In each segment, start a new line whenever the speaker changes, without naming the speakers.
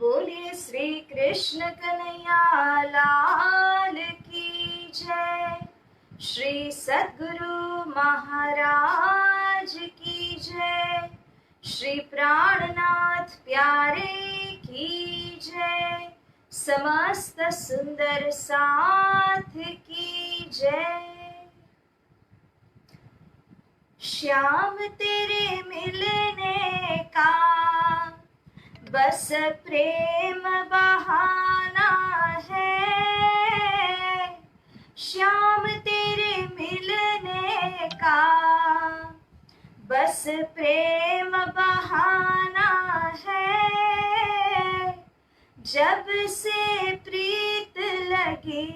बोलिए श्री कृष्ण कन्हैया लाल की जय। श्री सद्गुरु महाराज की जय। श्री प्राणनाथ प्यारे की जय। समस्त सुंदर साथ की जय। श्याम तेरे मिलने का बस प्रेम बहाना है। श्याम तेरे मिलने का बस प्रेम बहाना है। जब से प्रीत लगी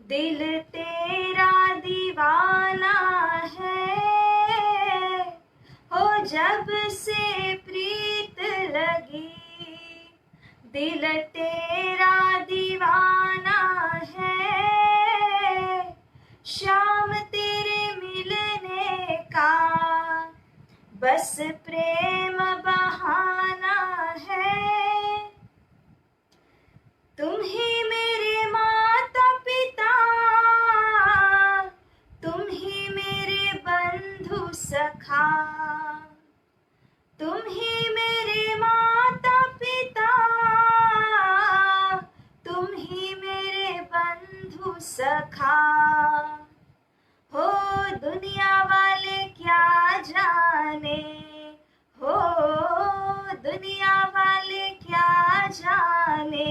दिल तेरा दीवाना है। हो जब से प्रीत लगी दिल तेरा दीवाना है। श्याम तेरे मिलने का बस प्रेम बहाना है। तुम ही मेरे माता पिता, तुम ही मेरे बंधु सखा। तुम ही मेरे माता पिता, तुम ही मेरे बंधु सखा। हो दुनिया वाले क्या जाने, हो दुनिया वाले क्या जाने,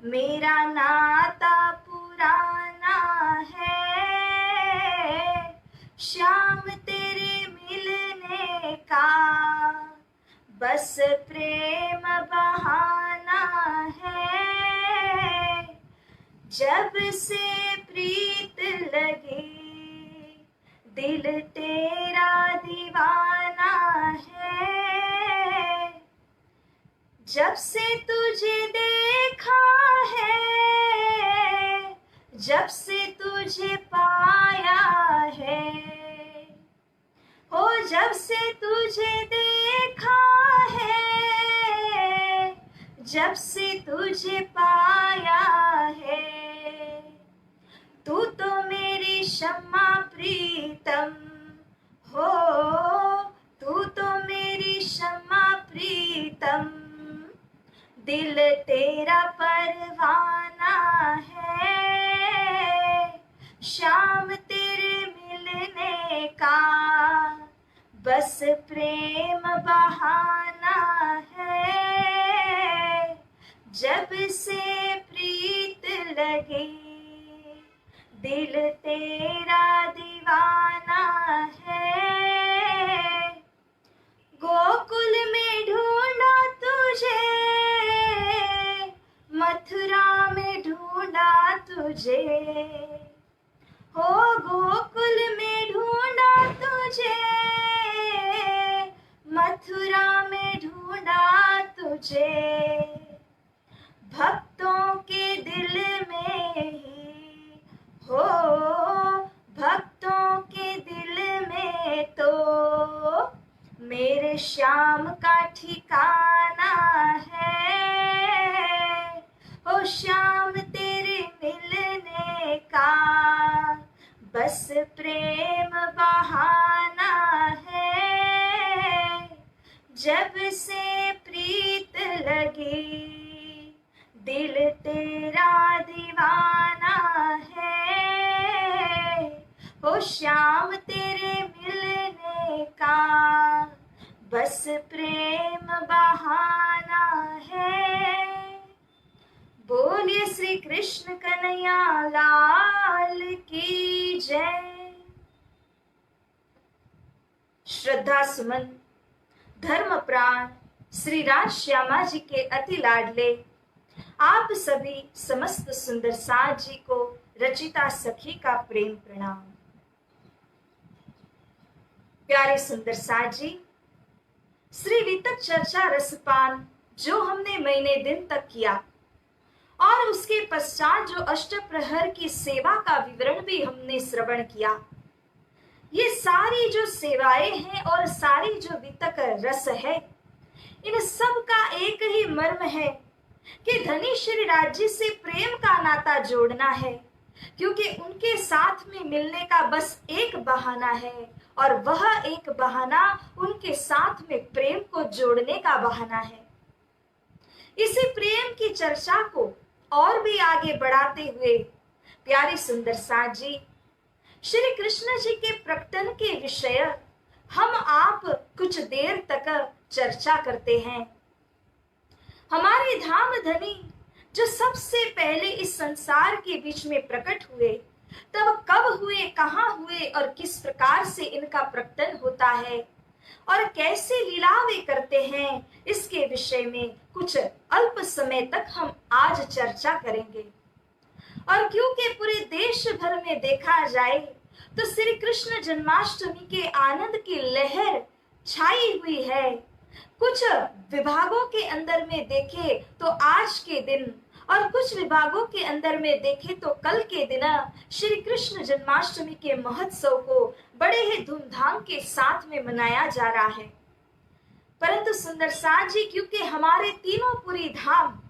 मेरा नाता पुराना है। श्याम तेरे मिलने का बस प्रेम बहाना है। जब से प्रीत लगी दिल तेरा दीवाना है। जब से तुझे देखा है, जब से तुझे पाया है। हो जब से तुझे देखा है, जब से तुझे पाया है। तू तो मेरी शम्मा प्रीतम हो, तू तो मेरी शम्मा प्रीतम। दिल तेरा परवाना है। श्याम तेरे मिलने का बस प्रेम बहाना है। जब से प्रीत लगी दिल तेरा दीवाना है। गोकुल में ढूंढा तुझे, मथुरा में ढूंढा तुझे। हो गोकुल में ढूंढा तुझे, मथुरा में ढूंढा तुझे। भक्तों के दिल में ही हो, भक्तों के दिल में तो मेरे श्याम का ठिकाना है। ओ श्याम तेरे मिलने का बस प्रेम बहाना है। जब से प्रीत लगी दिल तेरा दीवाना है। ओ श्याम तेरे मिलने का बस प्रेम बहाना है। बोलिए श्री कृष्ण कन्हैया लाल की जय। श्रद्धा सुमन धर्म प्राण श्री राज श्यामा जी के अति लाडले आप सभी समस्त सुंदर साथ जी को रचिता सखी का प्रेम प्रणाम। प्यारे सुंदर साथ जी, श्री वितक चर्चा रसपान जो हमने महीने दिन तक किया और उसके पश्चात जो अष्टप्रहर की सेवा का विवरण भी हमने श्रवण किया, ये सारी जो सेवाएं हैं और सारी जो वितक रस है, इन सब का एक ही मर्म है कि धनी श्री राज्य से प्रेम का नाता जोड़ना है, क्योंकि उनके साथ में मिलने का बस एक बहाना है, और वह एक बहाना उनके साथ में प्रेम को जोड़ने का बहाना है। इसी प्रेम की चर्चा को और भी आगे बढ़ाते हुए प्यारे सुंदर साथ जी श्री कृष्ण जी के प्रकटन के विषय हम आप कुछ देर तक चर्चा करते हैं। हमारे धाम धनी जो सबसे पहले इस संसार के बीच में प्रकट हुए, तब कब हुए, कहाँ हुए और किस प्रकार से इनका प्रकटन होता है और कैसे लीला वे करते हैं, इसके विषय में कुछ अल्प समय तक हम आज चर्चा करेंगे। और क्योंकि पूरे देश भर में देखा जाए तो श्री कृष्ण जन्माष्टमी के आनंद की लहर छाई हुई है। कुछ विभागों के अंदर में देखे तो आज के दिन, और कुछ विभागों के अंदर में देखे तो कल के दिन श्री कृष्ण जन्माष्टमी के महोत्सव को बड़े ही धूमधाम के साथ में मनाया जा रहा है। परंतु सुंदर साथ जी, क्योंकि हमारे तीनों पुरी धाम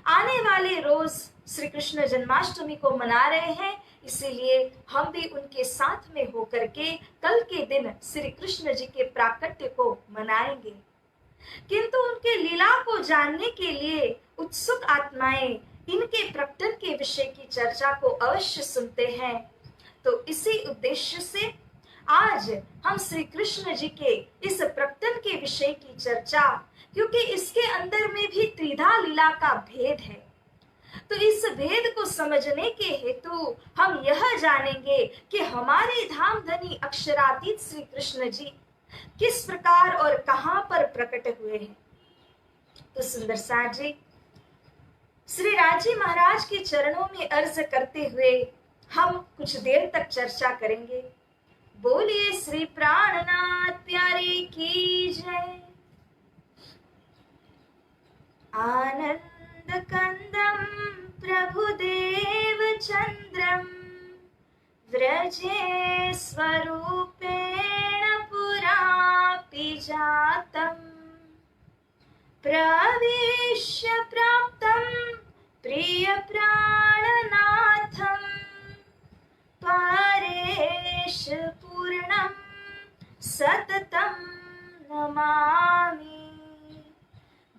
आने वाले रोज श्री कृष्ण जन्माष्टमी को मना रहे हैं, इसीलिए हम भी उनके साथ में होकर के कल के दिन श्री कृष्ण जी के प्राकट्य को मनाएंगे। किंतु उनके लीला को जानने के लिए उत्सुक आत्माएं इनके प्रकटन के विषय की चर्चा को अवश्य सुनते हैं। तो इसी उद्देश्य से आज हम श्री कृष्ण जी के इस प्रकटन के विषय की चर्चा, क्योंकि इसके अंदर में भी त्रिधा लीला का भेद है, तो इस भेद को समझने के हेतु हम यह जानेंगे कि हमारे धाम धनी अक्षरातीत श्री कृष्ण जी किस प्रकार और कहां पर प्रकट हुए हैं। तो सुंदर साथ जी श्री राजी महाराज के चरणों में अर्ज करते हुए हम कुछ देर तक चर्चा करेंगे। बोलिए श्री प्राणनाथ प्यारे की जय। आनंद कंदम प्रभुदेव चंद्रम व्रजे स्वरूपेण पुरापि जातम् प्रविश्य प्राप्तं प्रिय प्राणनाथं परेश पूर्णं सततं नमामि।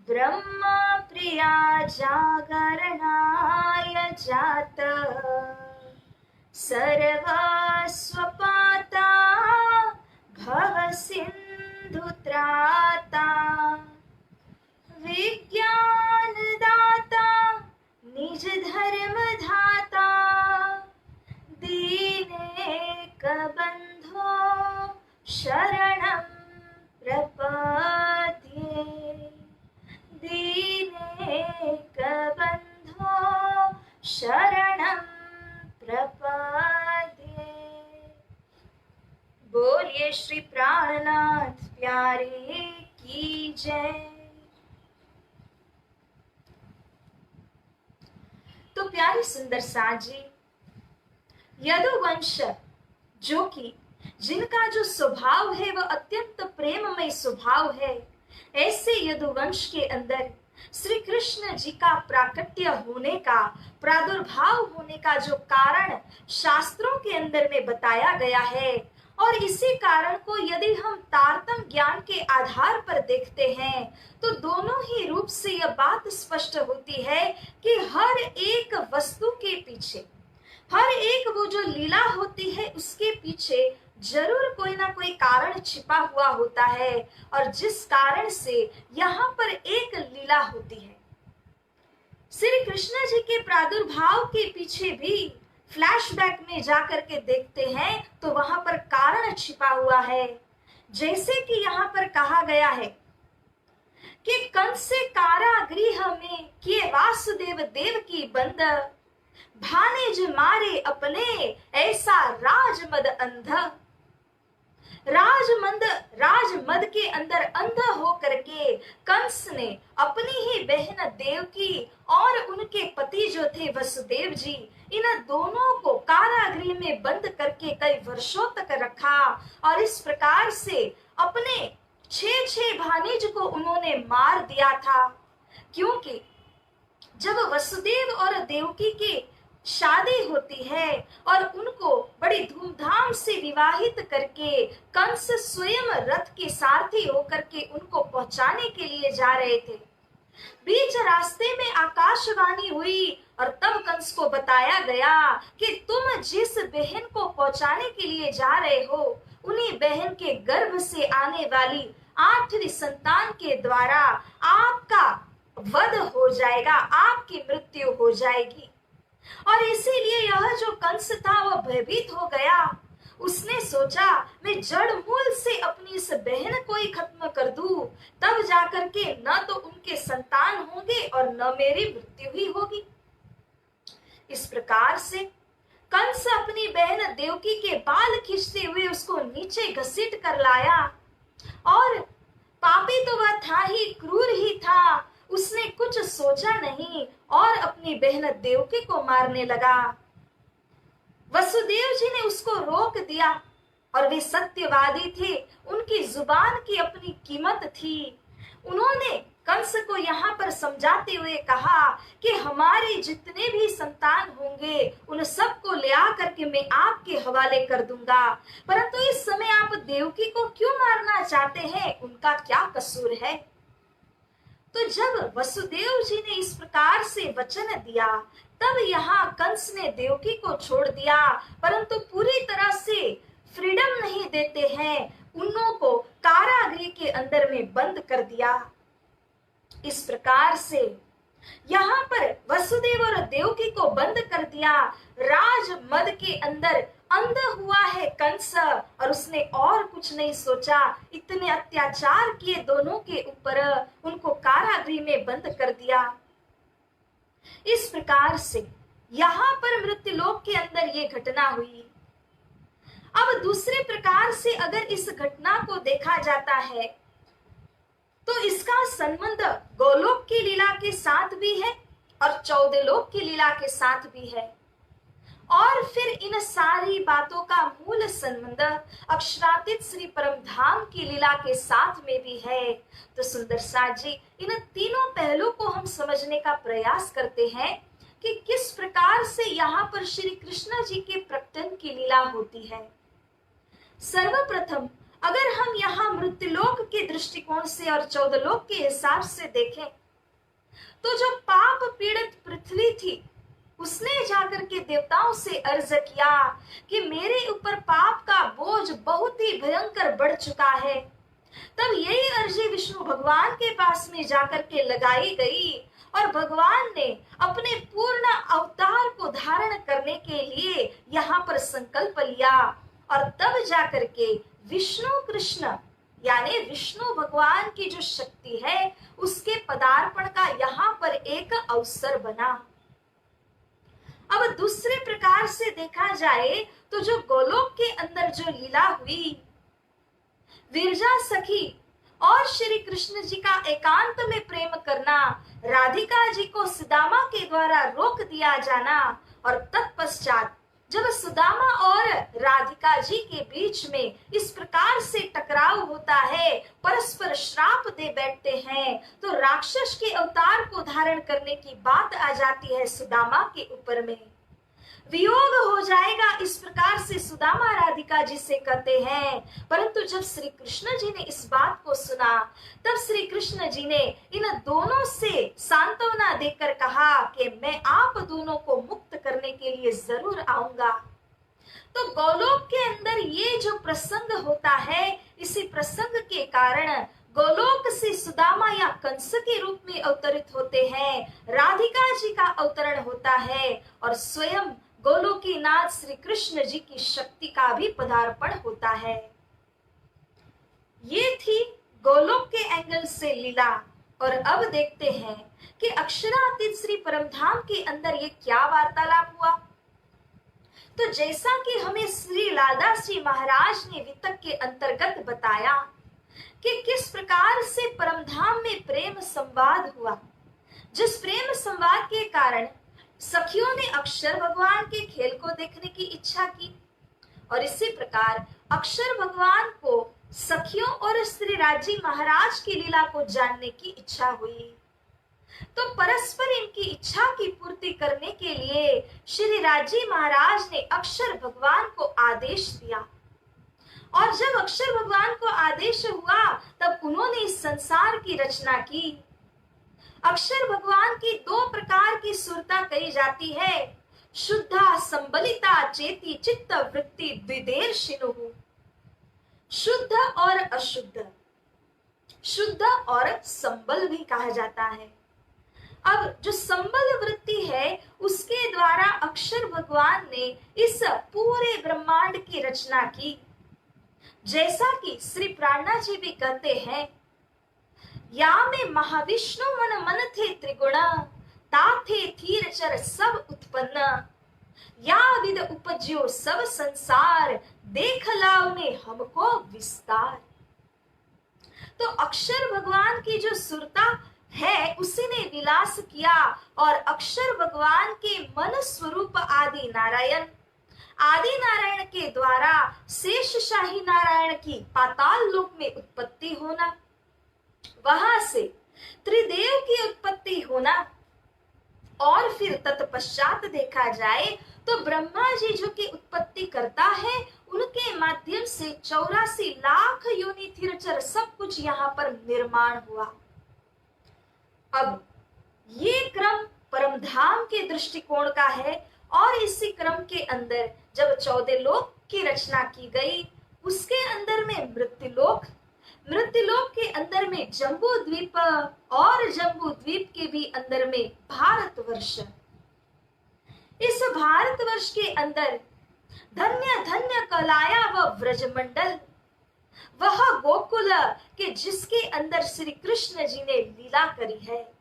ब्रह्म प्रिया जागरणाय जात सर्वस्वपाता भव सिन्धुत्राता विज्ञानदाता निज धर्म धाता दीनेक बंधो शरणं प्रपद्ये। दीनेक बंधो शरणं प्रपद्ये। बोलिए श्री प्राणनाथ प्यारे की जय। तो प्यारे सुंदर साथ जी, यदुवंश जो कि जिनका जो स्वभाव है वह अत्यंत प्रेममय स्वभाव है, ऐसे यदुवंश के अंदर श्री कृष्ण जी का प्राकट्य होने का, प्रादुर्भाव होने का जो कारण शास्त्रों के अंदर में बताया गया है, और इसी कारण को यदि हम तारतम्य ज्ञान के आधार पर देखते हैं तो दोनों ही रूप से यह बात स्पष्ट होती है कि हर एक वस्तु के पीछे, हर एक वो जो लीला होती है उसके पीछे जरूर कोई ना कोई कारण छिपा हुआ होता है, और जिस कारण से यहाँ पर एक लीला होती है। श्री कृष्ण जी के प्रादुर्भाव के पीछे भी फ्लैशबैक में जाकर के देखते हैं तो वहां पर कारण छिपा हुआ है। जैसे कि यहाँ पर कहा गया है कि कंस कारागृह में किए वासुदेव देव की बंद, भानेज मारे अपने ऐसा राजमद अंध। राजमद के अंदर अंध हो करके कंस ने अपनी ही बहन देवकी और उनके पति जो थे वसुदेव जी, इन दोनों को कारागृह में बंद करके कई वर्षों तक रखा, और इस प्रकार से अपने 6 भानेज को उन्होंने मार दिया था। क्योंकि जब वसुदेव और देवकी की शादी होती है और उनको बड़ी धूमधाम से विवाहित करके कंस स्वयं रथ के सारथी होकर के उनको पहुंचाने के लिए जा रहे थे, बीच रास्ते में आकाशवाणी हुई और तब कंस को बताया गया कि तुम जिस बहन को पहुंचाने के लिए जा रहे हो उन्हीं बहन के गर्भ से आने वाली 8वीं संतान के द्वारा आपका वध हो जाएगा, आपकी मृत्यु हो जाएगी। और इसीलिए यह जो कंस था वह भयभीत हो गया। उसने सोचा मैं जड़ मूल से अपनी इस बहन को ही खत्म कर दूं, तब जाकर के न तो उनके संतान होंगे और न मेरी मृत्यु ही होगी। इस प्रकार से कंस अपनी बहन देवकी के बाल खींचते हुए उसको नीचे घसीट कर लाया और पापी तो वह था ही, क्रूर ही था। उसने कुछ सोचा नहीं और अपनी बहन देवकी को मारने लगा। वसुदेव जी ने उसको रोक दिया और वे सत्यवादी थे, उनकी जुबान की अपनी कीमत थी। उन्होंने कंस को यहाँ पर समझाते हुए कहा कि हमारे जितने भी संतान होंगे उन सबको ले आकर के मैं आपके हवाले कर दूंगा, परंतु इस समय आप देवकी को क्यों मारना चाहते हैं, उनका क्या कसूर है। तो जब वसुदेव जी ने इस प्रकार से वचन दिया तब यहाँ कंस ने देवकी को छोड़ दिया, परंतु पूरी तरह से फ्रीडम नहीं देते हैं, उन्हों को कारागृह के अंदर में बंद कर दिया। इस प्रकार से यहाँ पर वसुदेव और देवकी को बंद कर दिया। राजमद के अंदर अंध हुआ है कंस और उसने और कुछ नहीं सोचा, इतने अत्याचार किए दोनों के ऊपर, उनको कारागृह में बंद कर दिया। इस प्रकार से यहाँ पर मृत्युलोक के अंदर ये घटना हुई। अब दूसरे प्रकार से अगर इस घटना को देखा जाता है तो इसका संबंध गोलोक की लीला के साथ भी है और 14 लोक की लीला के साथ भी है, और फिर इन सारी बातों का मूल संबंध अक्षरातीत श्री परम धाम की लीला के साथ में भी है। तो सुंदर साथ जी इन तीनों पहलू को हम समझने का प्रयास करते हैं कि किस प्रकार से यहाँ पर श्री कृष्ण जी के प्रकटन की लीला होती है। सर्वप्रथम अगर हम यहाँ मृत्युलोक के दृष्टिकोण से और 14 लोक के हिसाब से देखें तो जो पाप पीड़ित पृथ्वी थी उसने जाकर के देवताओं से अर्ज किया कि मेरे ऊपर पाप का बोझ बहुत ही भयंकर बढ़ चुका है। तब यही अर्जी विष्णु भगवान के पास में जाकर के लगाई गई और भगवान ने अपने पूर्ण अवतार को धारण करने के लिए यहाँ पर संकल्प लिया और तब जाकर के विष्णु कृष्ण यानी विष्णु भगवान की जो शक्ति है उसके पदार्पण का यहाँ पर एक अवसर बना। अब दूसरे प्रकार से देखा जाए तो जो गोलोक के अंदर जो लीला हुई, विरजा सखी और श्री कृष्ण जी का एकांत में प्रेम करना, राधिका जी को सुदामा के द्वारा रोक दिया जाना और तत्पश्चात जब सुदामा और राधिका जी के बीच में इस प्रकार से टकराव होता है, परस्पर श्राप दे बैठते हैं, तो राक्षस के अवतार को धारण करने की बात आ जाती है सुदामा के ऊपर में। वियोग हो जाएगा, इस प्रकार से सुदामा राधिका जी से कहते हैं। परंतु जब श्री कृष्ण जी ने इस बात को सुना तब श्री कृष्ण जी ने इन दोनों से सांत्वना देकर कहा कि मैं आप दोनों को मुक्त करने के लिए जरूर आऊंगा। तो गोलोक के अंदर ये जो प्रसंग होता है, इसी प्रसंग के कारण गोलोक से सुदामा या कंस के रूप में अवतरित होते हैं, राधिका जी का अवतरण होता है और स्वयं गोलोकीनाथ श्री कृष्ण जी की शक्ति का भी पदार्पण होता है। ये थी गोलोक के एंगल से लीला। और अब देखते हैं कि अक्षरातीत श्री परमधाम के अंदर ये क्या वार्तालाप हुआ। तो जैसा कि हमें श्री लालदास जी महाराज ने वितक के अंतर्गत बताया कि किस प्रकार से परमधाम में प्रेम संवाद हुआ, जिस प्रेम संवाद के कारण सखियों ने अक्षर भगवान के खेल को देखने की इच्छा की और इसी प्रकार अक्षर भगवान को सखियों और श्री राजी महाराज की लीला को जानने की इच्छा हुई। तो परस्पर इनकी इच्छा की पूर्ति करने के लिए श्री राजी महाराज ने अक्षर भगवान को आदेश दिया। और जब अक्षर भगवान को आदेश हुआ तब उन्होंने इस संसार की रचना की। अक्षर भगवान की दो प्रकार की सुरता कही जाती है, शुद्धा संबलिता चेती चित्त वृत्ति द्विदेर्षिणुः। शुद्ध और अशुद्ध, शुद्ध और संबल भी कहा जाता है। अब जो संबल वृत्ति है उसके द्वारा अक्षर भगवान ने इस पूरे ब्रह्मांड की रचना की। जैसा कि श्री प्राणा जी भी कहते हैं, या में महाविष्णु मन मन थे त्रिगुण, ताथे थीर चर सब उत्पन्न, या विद उपज्यो सब संसार, देख लाओ ने हमको विस्तार। तो अक्षर भगवान की जो सुरता है उसी ने विलास किया और अक्षर भगवान के मन स्वरूप आदि नारायण के द्वारा शेषशाही नारायण की पाताल लोक में उत्पत्ति होना, वहां से त्रिदेव की उत्पत्ति होना, और फिर तत्पश्चात देखा जाए तो ब्रह्मा जी जो की उत्पत्ति करता है उनके माध्यम से 84 लाख योनि थिरचर सब कुछ यहाँ पर निर्माण हुआ। अब ये क्रम परमधाम के दृष्टिकोण का है और इसी क्रम के अंदर जब 14 लोक की रचना की गई उसके अंदर में मृत्युलोक, मृत्युलोक के अंदर में जम्बू द्वीप और जम्बू द्वीप के भी अंदर में भारतवर्ष। इस भारतवर्ष के अंदर धन्य धन्य कलाया व व्रजमंडल, वह गोकुल के जिसके अंदर श्री कृष्ण जी ने लीला करी है।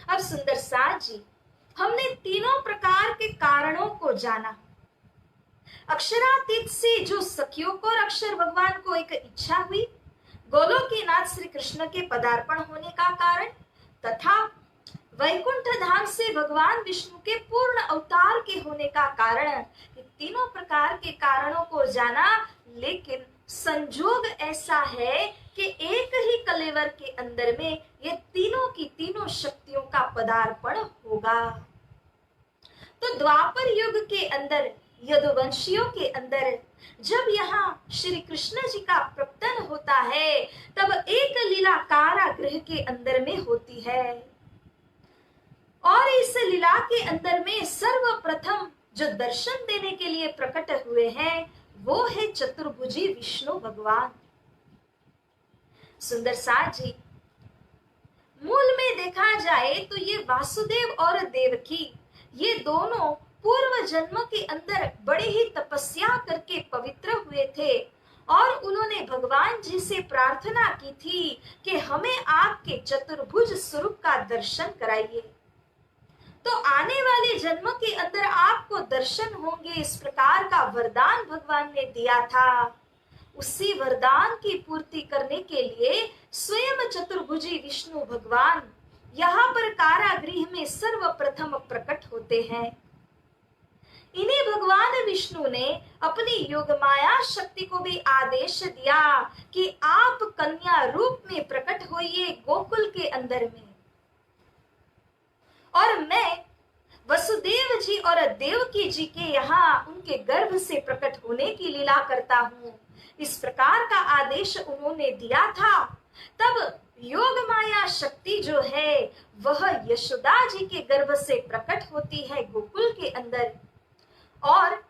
अब सुंदर साथ जी, हमने तीनों प्रकार के कारणों को जाना। अक्षरातीत से जो सखियों को और अक्षर भगवान को एक इच्छा हुई, गोलोक के नाथ श्री कृष्ण के पदार्पण होने का कारण, तथा वैकुंठ धाम से भगवान विष्णु के पूर्ण अवतार के होने का कारण, ये तीनों प्रकार के कारणों को जाना। लेकिन संजोग ऐसा है कि एक ही कलेवर के अंदर में ये तीनों की तीनों शक्तियों का पदार्पण होगा। तो द्वापर युग के अंदर यदुवंशियों के अंदर जब यहाँ श्री कृष्ण जी का प्रकटन होता है तब एक लीला कारागृह के अंदर में होती है, और इस लीला के अंदर में सर्वप्रथम जो दर्शन देने के लिए प्रकट हुए हैं वो है चतुर्भुजी विष्णु भगवान। सुंदर साथ जी, मूल में देखा जाए तो ये वासुदेव और देवकी ये दोनों पूर्व जन्म के अंदर बड़ी ही तपस्या करके पवित्र हुए थे और उन्होंने भगवान जी से प्रार्थना की थी कि हमें आपके चतुर्भुज स्वरूप का दर्शन कराइए। तो आने वाले जन्म के अंदर आपको दर्शन होंगे, इस प्रकार का वरदान भगवान ने दिया था। उसी वरदान की पूर्ति करने के लिए स्वयं चतुर्भुजी विष्णु भगवान यहाँ पर कारागृह में सर्वप्रथम प्रकट होते हैं। इन्हीं भगवान विष्णु ने अपनी योग माया शक्ति को भी आदेश दिया कि आप कन्या रूप में प्रकट होइए गोकुल के अंदर में, और मैं वसुदेव जी और देवकी जी के यहाँ उनके गर्भ से प्रकट होने की लीला करता हूँ। इस प्रकार का आदेश उन्होंने दिया था। तब योग माया शक्ति जो है वह यशोदा जी के गर्भ से प्रकट होती है गोकुल के अंदर, और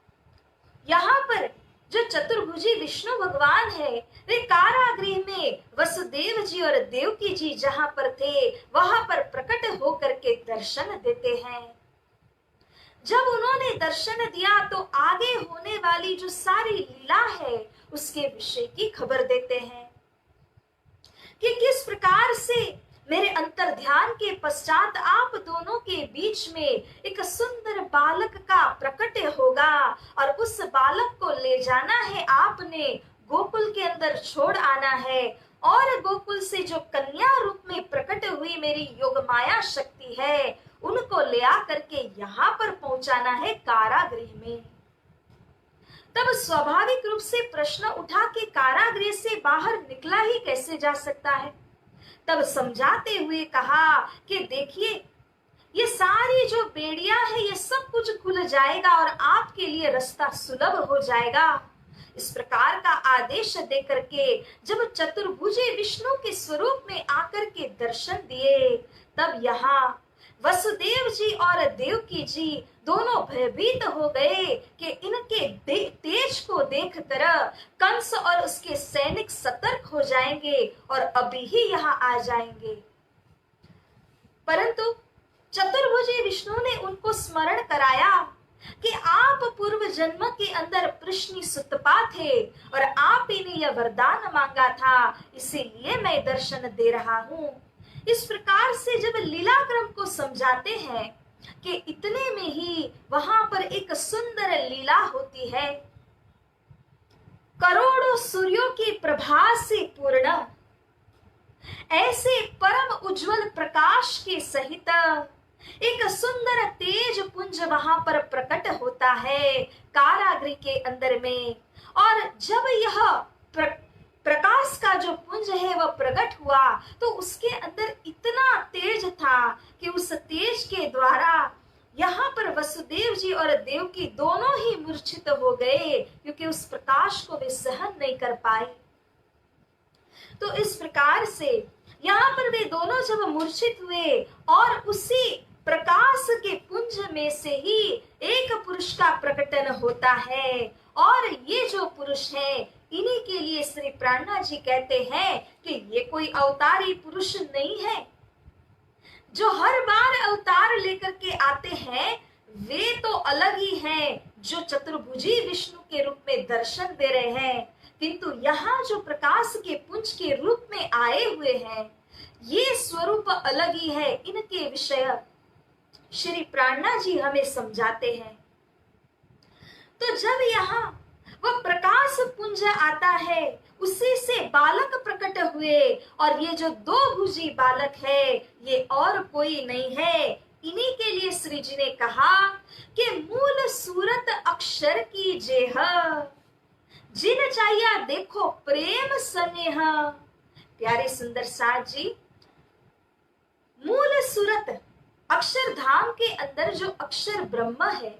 यहाँ पर जो चतुर्भुजी विष्णु भगवान है वे कारागृह में वसुदेव जी और देवकी जी जहाँ पर थे वहां पर प्रकट होकर के दर्शन देते हैं। जब उन्होंने दर्शन दिया तो आगे होने वाली जो सारी लीला है उसके विषय की खबर देते हैं कि किस प्रकार से मेरे अंतर ध्यान के पश्चात आप दोनों के बीच में एक सुंदर बालक का प्रकट होगा, और उस बालक को ले जाना है आपने गोकुल के अंदर छोड़ आना है, और गोकुल से जो कन्या रूप में प्रकट हुई मेरी योग माया शक्ति है उनको ले आकर के यहाँ पर पहुंचाना है कारागृह में। तब स्वाभाविक रूप से प्रश्न उठा कि कारागृह से बाहर निकला ही कैसे जा सकता है, तब समझाते हुए कहा कि देखिए, ये सारी जो बेड़ियां है ये सब कुछ खुल जाएगा और आपके लिए रास्ता सुलभ हो जाएगा। इस प्रकार का आदेश देकर के जब चतुर्भुजे विष्णु के स्वरूप में आकर के दर्शन दिए, तब यहाँ वसुदेव जी और देवकी जी दोनों भयभीत हो गए कि इनके तेज को देखकर कंस और उसके सैनिक सतर्क हो जाएंगे और अभी ही यहाँ आ जाएंगे। परंतु चतुर्भुजी विष्णु ने उनको स्मरण कराया कि आप पूर्व जन्म के अंदर प्रश्नि सुतपा थे और आप ही ने यह वरदान मांगा था, इसीलिए मैं दर्शन दे रहा हूँ। इस प्रकार से जब लीला क्रम को समझाते हैं कि इतने में ही वहां पर एक सुंदर लीला होती है। करोड़ों सूर्यों की प्रभा से पूर्ण ऐसे परम उज्जवल प्रकाश के सहित एक सुंदर तेज पुंज वहां पर प्रकट होता है कारागृह के अंदर में। और जब यह प्रकाश का जो पुंज है वह प्रकट हुआ तो उसके अंदर इतना तेज था कि उस तेज के द्वारा यहाँ पर वसुदेव जी और देवकी दोनों ही मूर्छित हो गए, क्योंकि उस प्रकाश को वे सहन नहीं कर पाए। तो इस प्रकार से यहाँ पर वे दोनों जब मूर्छित हुए और उसी प्रकाश के पुंज में से ही एक पुरुष का प्रकटन होता है, और ये जो पुरुष है इन्हीं के लिए श्री प्राणनाथ जी कहते हैं कि ये कोई अवतारी पुरुष नहीं है। जो हर बार अवतार लेकर के आते हैं वे तो अलग ही हैं, जो चतुर्भुजी विष्णु के रूप में दर्शन दे रहे हैं, किंतु यहाँ जो प्रकाश के पुंज के रूप में आए हुए हैं ये स्वरूप अलग ही है। इनके विषय श्री प्राणनाथ जी हमें समझाते हैं। तो जब यहाँ वह प्रकाश पुंज आता है उसी से बालक प्रकट हुए, और ये जो दो भुजी बालक है ये और कोई नहीं है। इन्हीं के लिए श्री जी ने कहा कि मूल सूरत अक्षर की जेह, जिन चाहिए देखो प्रेम स्नेह। प्यारे सुंदर साथ जी, मूल सूरत अक्षरधाम के अंदर जो अक्षर ब्रह्म है,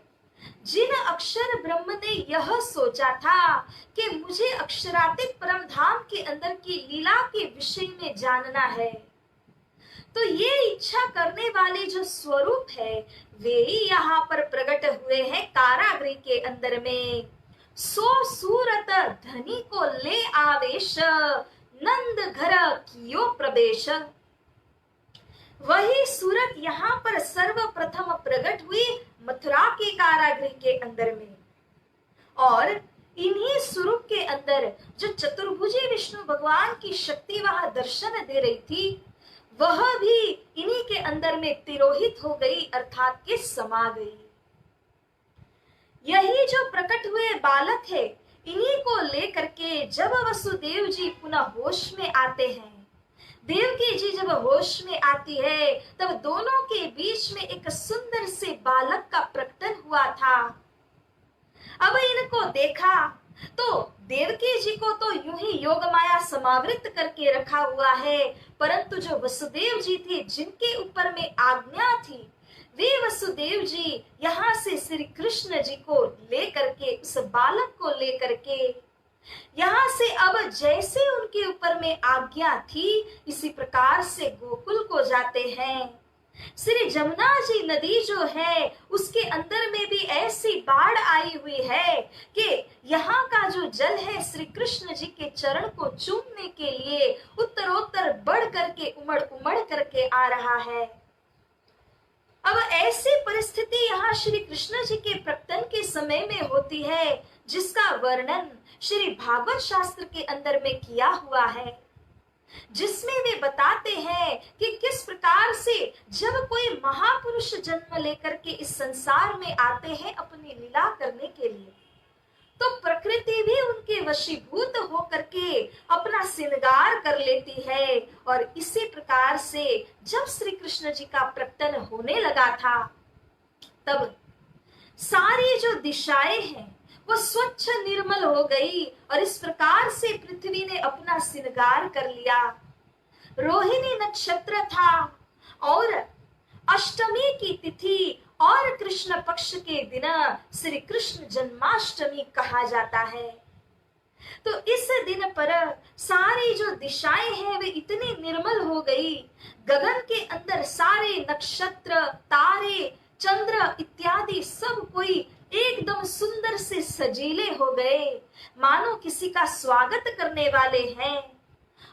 जिन अक्षर ब्रह्म ने यह सोचा था कि मुझे अक्षरातीत परम धाम के अंदर की लीला के विषय में जानना है, तो ये इच्छा करने वाले जो स्वरूप है वे ही यहाँ पर प्रकट हुए हैं कारागृह के अंदर में। सो सूरत धनी को ले आवेश, नंद घर कियो प्रवेश। वही सूरत यहाँ पर सर्वप्रथम प्रकट हुई मथुरा के कारागृह के अंदर में, और इन्हीं स्वरूप के अंदर जो चतुर्भुजी विष्णु भगवान की शक्ति वहां दर्शन दे रही थी वह भी इन्हीं के अंदर में तिरोहित हो गई, अर्थात के समा गई। यही जो प्रकट हुए बालक है इन्हीं को लेकर के जब वसुदेव जी पुनः होश में आते हैं, देवकी जी जब होश में आती है, तब दोनों के बीच में एक सुंदर से बालक का प्रकटन हुआ था। अब इनको देखा तो देवकी जी को तो यूं ही योग माया समावृत करके रखा हुआ है, परंतु जो वसुदेव जी थे जिनके ऊपर में आज्ञा थी, वे वसुदेव जी यहाँ से श्री कृष्ण जी को लेकर के, उस बालक को लेकर के यहाँ से अब जैसे उनके ऊपर में आज्ञा थी इसी प्रकार से गोकुल को जाते हैं। श्री जमुना जी नदी जो है उसके अंदर में भी ऐसी बाढ़ आई हुई है कि यहाँ का जो जल है श्री कृष्ण जी के चरण को चूमने के लिए उत्तरोत्तर बढ़ करके उमड़ करके आ रहा है। अब ऐसी परिस्थिति यहाँ श्री कृष्ण जी के प्रकटन के समय में होती है, जिसका वर्णन श्री भागवत शास्त्र के अंदर में किया हुआ है, जिसमें वे बताते हैं कि किस प्रकार से जब कोई महापुरुष जन्म लेकर के इस संसार में आते हैं अपनी लीला करने के लिए, तो प्रकृति भी उनके वशीभूत होकर के अपना श्रृंगार कर लेती है। और इसी प्रकार से जब श्री कृष्ण जी का प्रकटन होने लगा था, तब सारी जो दिशाएं हैं वो स्वच्छ निर्मल हो गई, और इस प्रकार से पृथ्वी ने अपना श्रृंगार कर लिया। रोहिणी नक्षत्र था और अष्टमी की तिथि और कृष्ण पक्ष के दिन श्री कृष्ण जन्माष्टमी कहा जाता है। तो इस दिन पर सारी जो दिशाएं हैं वे इतनी निर्मल हो गई, गगन के अंदर सारे नक्षत्र, तारे, चंद्र इत्यादि सब कोई एकदम सुंदर से सजीले हो गए, मानो किसी का स्वागत करने वाले हैं।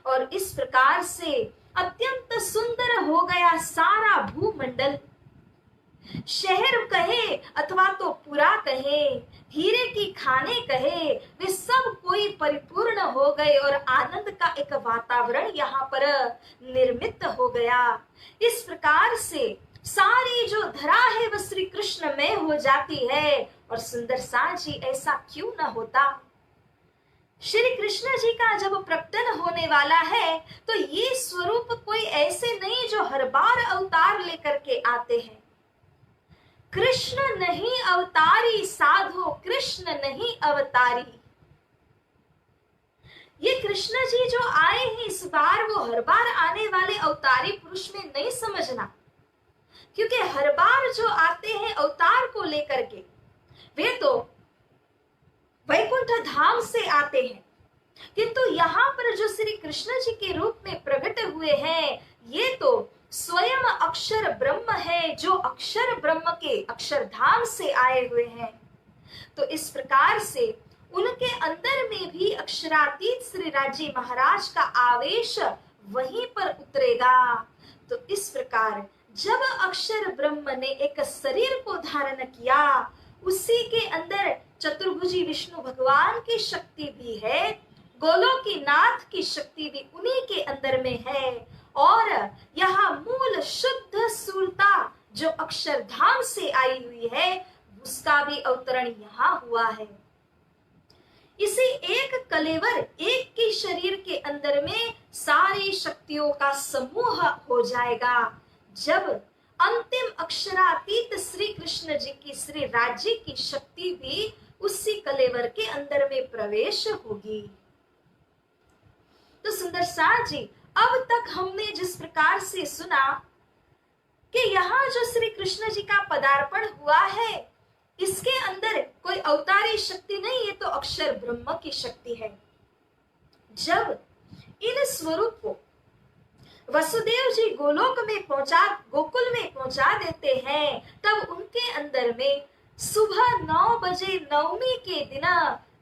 और इस प्रकार से अत्यंत सुंदर हो गया सारा भूमंडल। शहर कहे अथवा तो पुरा कहे, हीरे की खाने कहे, वे सब कोई परिपूर्ण हो गए और आनंद का एक वातावरण यहाँ पर निर्मित हो गया। इस प्रकार से सारी जो धरा है वह श्री कृष्ण में हो जाती है। और सुंदर सा जी ऐसा क्यों न होता। श्री कृष्ण जी का जब प्रकटन होने वाला है तो ये स्वरूप कोई ऐसे नहीं जो हर बार अवतार लेकर के आते हैं। कृष्ण नहीं अवतारी साधो, कृष्ण नहीं अवतारी। ये कृष्ण जी जो आए हैं इस बार, वो हर बार आने वाले अवतारी पुरुष में नहीं समझना, क्योंकि हर बार जो आते हैं अवतार को लेकर के वे तो वैकुंठ धाम से आते हैं, किंतु यहाँ पर जो श्री कृष्ण जी के रूप में प्रकट हुए हैं ये तो स्वयं अक्षर ब्रह्म है, जो अक्षर ब्रह्म के अक्षरधाम से आए हुए हैं। तो इस प्रकार से उनके अंदर में भी अक्षरातीत श्री राजी महाराज का आवेश वहीं पर उतरेगा। तो इस प्रकार जब अक्षर ब्रह्म ने एक शरीर को धारण किया, उसी के अंदर चतुर्भुजी विष्णु भगवान की शक्ति भी है, गोलोकी नाथ की शक्ति भी उन्हीं के अंदर में है, और यहाँ मूल शुद्ध सूरता जो अक्षरधाम से आई हुई है उसका भी अवतरण यहाँ हुआ है। इसी एक कलेवर, एक के शरीर के अंदर में सारी शक्तियों का समूह हो जाएगा, जब अंतिम अक्षरातीत श्री कृष्ण जी की श्री राज्य की शक्ति भी उसी कलेवर के अंदर में प्रवेश होगी। तो सुंदर सा जी, अब तक हमने जिस प्रकार से सुना कि यहाँ जो श्री कृष्ण जी का पदार्पण हुआ है इसके अंदर कोई अवतारी शक्ति नहीं, ये तो अक्षर ब्रह्म की शक्ति है। जब इन स्वरूप को वसुदेव जी गोलोक में गोकुल में पहुंचा देते हैं, तब उनके अंदर में सुबह 9 बजे नवमी के दिन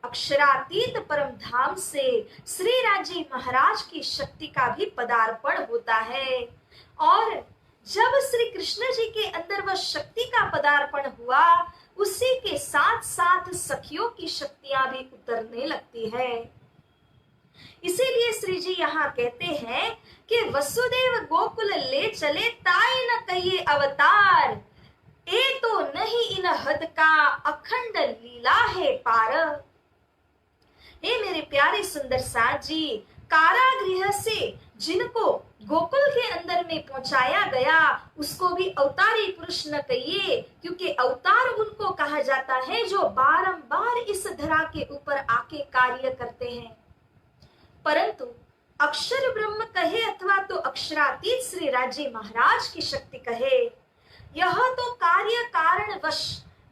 अक्षरातीत परम धाम से श्री राजी महाराज की शक्ति का भी पदार्पण होता है। और जब श्री कृष्ण जी के अंदर वह शक्ति का पदार्पण हुआ, उसी के साथ साथ सखियों की शक्तियां भी उतरने लगती है। इसीलिए श्री जी यहाँ कहते हैं कि वसुदेव गोकुल ले चले ताई न कहिए अवतार, ए तो नहीं इन हद का अखंड लीला है पार। हे मेरे प्यारे सुंदर साथ जी, कारागृह से जिनको गोकुल के अंदर में पहुंचाया गया उसको भी अवतारी पुरुष न कहिए, क्योंकि अवतार उनको कहा जाता है जो बारंबार इस धरा के ऊपर आके कार्य करते हैं। परंतु अक्षर ब्रह्म कहे अथवा तो अक्षरातीत श्री राजी महाराज की शक्ति कहे, यह तो कार्य कारण वश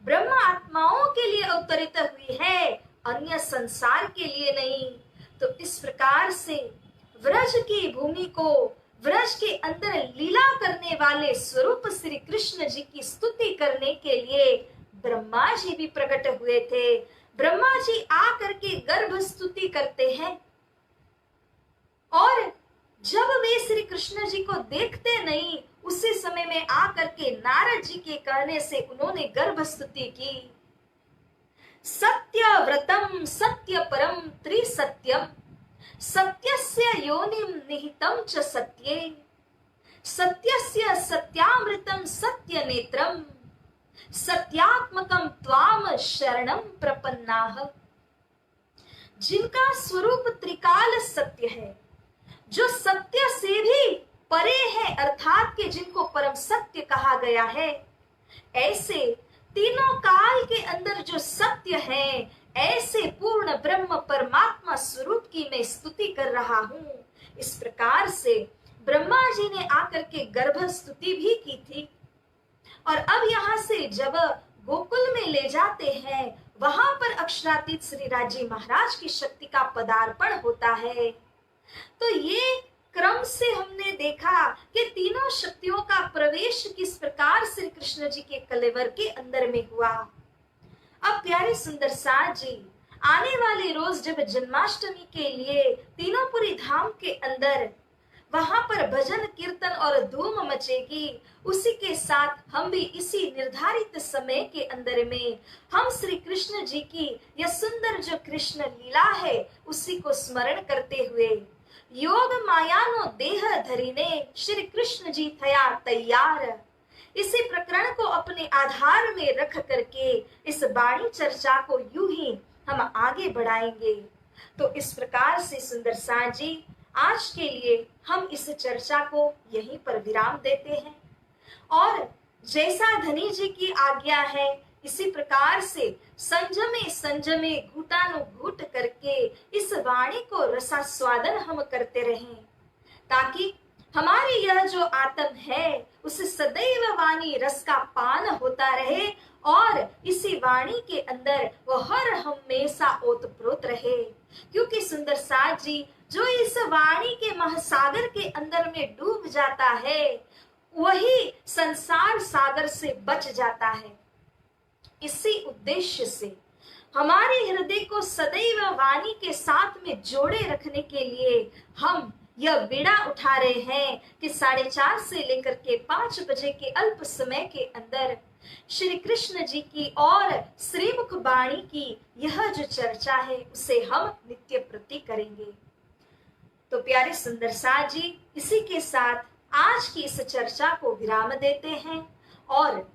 ब्रह्म आत्माओं के लिए अवतरित हुई है, अन्य संसार के लिए नहीं। तो इस प्रकार से व्रज की भूमि को, व्रज के अंदर लीला करने वाले स्वरूप श्री कृष्ण जी की स्तुति करने के लिए ब्रह्मा जी भी प्रकट हुए थे। ब्रह्मा जी आकर के गर्भ स्तुति करते हैं, और जब वे श्री कृष्ण जी को देखते नहीं, उसी समय में आकर के नारद जी के कहने से उन्होंने गर्भ स्तुति की। सत्य व्रतम सत्य परम त्रिसत्यम, सत्यस्य योनिम निहितम च सत्ये, सत्यस्य सत्यामृतम सत्य नेत्रम, सत्यात्मकम त्वाम शरणम प्रपन्नाः। जिनका स्वरूप त्रिकाल सत्य है, जो सत्य से भी परे है, अर्थात के जिनको परम सत्य कहा गया है, ऐसे तीनों काल के अंदर जो सत्य है, ऐसे पूर्ण ब्रह्म परमात्मा स्वरूप की मैं स्तुति कर रहा हूं। इस प्रकार से ब्रह्मा जी ने आकर के गर्भ स्तुति भी की थी। और अब यहाँ से जब गोकुल में ले जाते हैं, वहां पर अक्षरातीत श्री राजी महाराज की शक्ति का पदार्पण होता है। तो ये क्रम से हमने देखा कि तीनों शक्तियों का प्रवेश किस प्रकार श्री कृष्ण जी के कलेवर के अंदर में हुआ। अब प्यारे सुंदर साथ जी, आने वाले रोज जब जन्माष्टमी के लिए तीनोंपुरी धाम के अंदर वहां पर भजन कीर्तन और धूम मचेगी, उसी के साथ हम भी इसी निर्धारित समय के अंदर में हम श्री कृष्ण जी की यह सुंदर जो कृष्ण लीला है उसी को स्मरण करते हुए योग मायानो देह धरीने श्री कृष्ण जी थया तैयार, इसी प्रकरण को अपने आधार में रख करके इस वाणी चर्चा को यूं ही हम आगे बढ़ाएंगे। तो इस प्रकार से सुंदर साथ जी, आज के लिए हम इस चर्चा को यहीं पर विराम देते हैं और जैसा धनी जी की आज्ञा है इसी प्रकार से संजमे संजमे घुटानुघूट करके इस वाणी को रसास्वादन हम करते रहें, ताकि हमारी यह जो आत्म है उसे सदैव वाणी रस का पान होता रहे और इसी वाणी के अंदर वह हर हमेशा ओतप्रोत रहे। क्योंकि सुंदर साथ जी, जो इस वाणी के महासागर के अंदर में डूब जाता है वही संसार सागर से बच जाता है। इसी उद्देश्य से हमारे हृदय को सदैव वाणी के साथ में जोड़े रखने के लिए हम यह बीड़ा उठा रहे हैं कि 4:30 से लेकर के 5 बजे के अल्प समय के अंदर श्री कृष्ण जी की और श्रीमुख वाणी की यह जो चर्चा है उसे हम नित्य प्रति करेंगे। तो प्यारे सुंदर साथ जी, इसी के साथ आज की इस चर्चा को विराम देते हैं और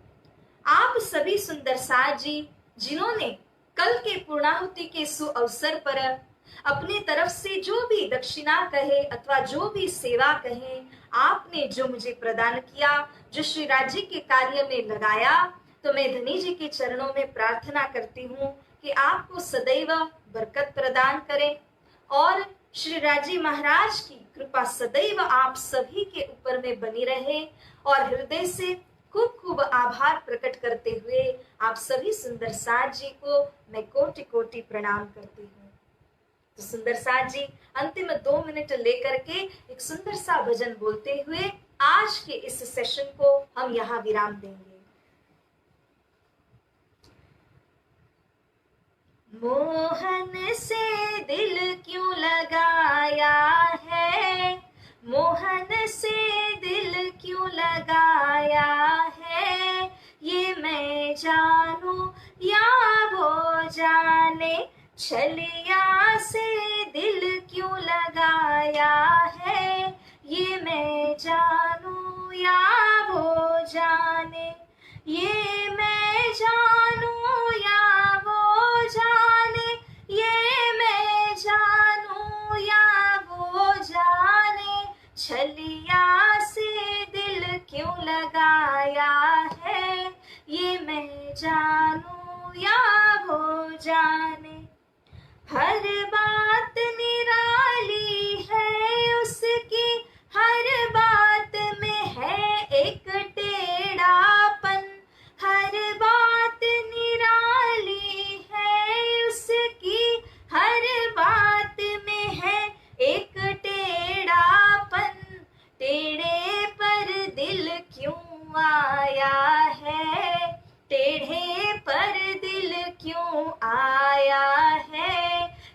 आप सभी सुंदर साथ जी जिन्होंने कल के पूर्णाहुति के सुअवसर पर अपनी तरफ से जो भी दक्षिणा कहे अथवा जो भी सेवा कहे आपने जो मुझे प्रदान किया, जो श्री राजी के कार्य में लगाया, तो मैं धनी जी के चरणों में प्रार्थना करती हूँ कि आपको सदैव बरकत प्रदान करें और श्री राजी महाराज की कृपा सदैव आप सभी के ऊपर में बनी रहे। और हृदय से खूब खूब आभार प्रकट करते हुए आप सभी सुंदर साथ जी को मैं कोटि कोटि प्रणाम करती हूँ। तो सुंदर साथ जी अंतिम 2 मिनट लेकर के एक सुंदर सा भजन बोलते हुए आज के इस सेशन को हम यहाँ विराम देंगे। मोहन से दिल क्यों लगाया है, मोहन से दिल क्यों लगाया है, ये मैं जानूं या वो जाने, छलिया से दिल क्यों लगाया है, ये मैं जानूं या वो जाने, ये मैं जानूं या वो जाने, ये मैं जानूं या वो जाने, छलिया से दिल क्यों लगाया है, ये मैं जानूं या वो जाने। हर बात निराली है उसकी, हर बात में है एक टेढ़ापन, हर बात निराली है उसकी, हर बात में है एक टेढ़ापन, टेढ़े पर दिल क्यों आया है, टेढ़े पर दिल क्यों आया है,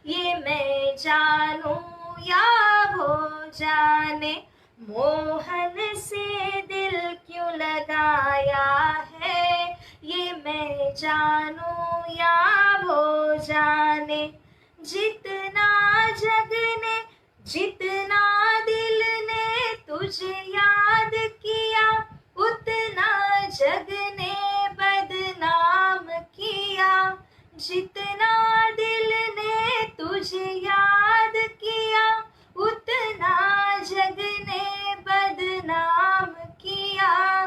ये मैं जानूं या वो जाने, मोहन से दिल क्यों लगाया है, ये मैं जानूं या वो जाने। जितना जग ने, जितना दिल ने तुझे याद किया, उतना जग ने बदनाम किया, जितना दिल ने तुझे याद किया, उतना जग ने बदनाम किया,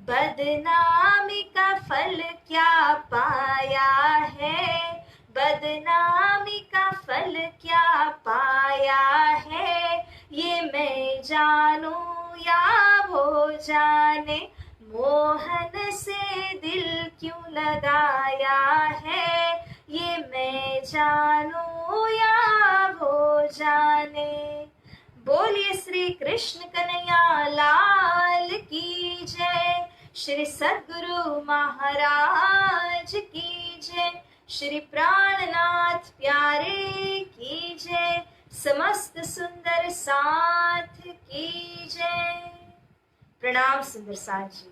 बदनामी का फल क्या पाया है, बदनामी का फल क्या पाया है, ये मैं जानूं या वो जाने मोहन से दिल क्यों लगाया है, ये मैं जानूं या वो जाने। बोलिए श्री कृष्ण कन्हैया लाल की जय, श्री सद्गुरु महाराज की जय, श्री प्राणनाथ प्यारे की जय, समस्त सुंदर साथ की जय। प्रणाम सुंदर साथ जी।